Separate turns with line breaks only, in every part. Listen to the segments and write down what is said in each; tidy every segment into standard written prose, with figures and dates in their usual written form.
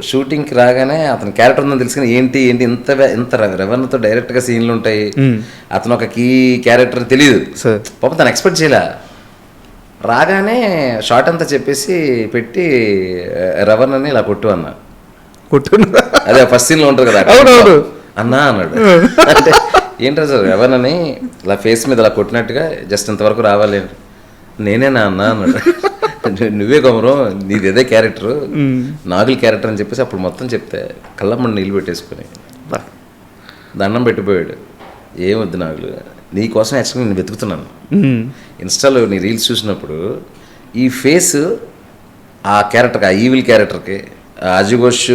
షూటింగ్కి రాగానే అతని క్యారెక్టర్ ఉందని తెలుసుకుని ఏంటి ఇంత రెవెన్యూతో డైరెక్ట్గా సీన్లు ఉంటాయి, అతను ఒక కీ క్యారెక్టర్ తెలియదు పాపం తను ఎక్స్పెక్ట్ చేయలే. రాగానే షార్ట్ అంతా చెప్పేసి పెట్టి రవణ్ అని ఇలా కొట్టు అదే ఫస్ట్ సీన్లో ఉంటుంది కదా అన్నా అన్నాడు. అంటే ఏంటో సార్ రవణ్ అని ఇలా ఫేస్ మీద ఇలా కొట్టినట్టుగా జస్ట్ ఇంతవరకు రావాలి, నేనేనా అన్నా అన్నాడు. నువ్వే కొమరం నీది అదే క్యారెక్టర్, నాగుల్ క్యారెక్టర్ అని చెప్పేసి అప్పుడు మొత్తం చెప్తే కళ్ళమ్మని నీళ్ళు పెట్టేసుకుని దండం పెట్టిపోయాడు. ఏమొద్దు నాగులు, నీ కోసం యాక్చువల్గా నేను వెతుకుతున్నాను. ఇన్స్టాలో నీ రీల్స్ చూసినప్పుడు ఈ ఫేస్ ఆ క్యారెక్టర్కి, ఆ ఈవిల్ క్యారెక్టర్కి, అజుఘోష్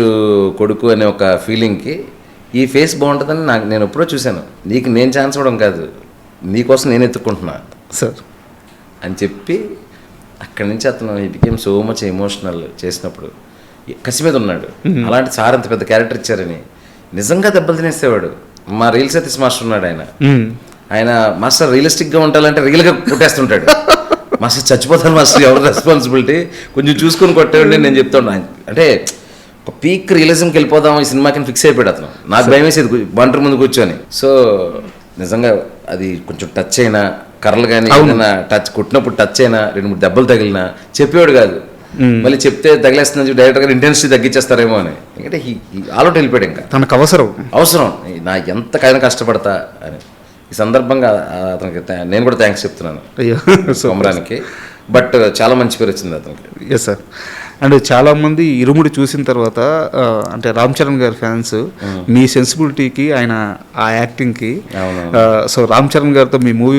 కొడుకు అనే ఒక ఫీలింగ్కి ఈ ఫేస్ బాగుంటుందని నేను ఎప్పుడో చూశాను. నీకు నేను ఛాన్స్ ఇవ్వడం కాదు, నీకోసం నేను ఎత్తుక్కుంటున్నా
సార్
అని చెప్పి అక్కడి నుంచి అతను he became so much emotional చేసినప్పుడు కసి మీద ఉన్నాడు. అలాంటి సార్ అంత పెద్ద క్యారెక్టర్ ఇచ్చారని నిజంగా దెబ్బలు తినేసేవాడు. మా రీల్ సతీష్ మాస్టర్ ఉన్నాడు, ఆయన మాస్టర్ రియలిస్టిక్గా ఉండాలంటే రియల్గా కొట్టేస్తుంటాడు. మాస్టర్ చచ్చిపోతాను మాస్టర్, ఎవరు రెస్పాన్సిబిలిటీ, కొంచెం చూసుకొని కొట్టేవాడి నేను చెప్తాను. అంటే ఒక పీక్ రియలిజంకి వెళ్ళిపోదాం ఈ సినిమాకి ఫిక్స్ అయిపోయాడు అతను. నాకు భయం వేసేది బంటర్ ముందు కూర్చొని. సో నిజంగా అది కొంచెం టచ్ అయినా, కర్రలు కానీ ఏదైనా టచ్ కొట్టినప్పుడు టచ్ అయినా, 2-3 దెబ్బలు తగిలినా చెప్పేవాడు కాదు. మళ్ళీ చెప్తే తగిలేస్తుందని డైరెక్టర్ గారు ఇంటెన్సిటీ తగ్గించేస్తారేమో అని. ఎందుకంటే ఆలోట్ వెళ్ళిపోయాడు. ఇంకా తనకు అవసరం నా ఎంతకైనా కష్టపడతా అని. ఈ సందర్భంగా అతనికి నేను కూడా థ్యాంక్స్ చెప్తున్నాను కొమరానికి. బట్ చాలా మంచి పేరు వచ్చింది అతనికి.
Yes sir. అండ్ చాలామంది ఇరుముడి చూసిన తర్వాత అంటే రామ్ చరణ్ గారి ఫ్యాన్స్ మీ సెన్సిబిలిటీకి, ఆయన ఆ యాక్టింగ్కి, సో రామ్ చరణ్ గారితో మీ మూవీ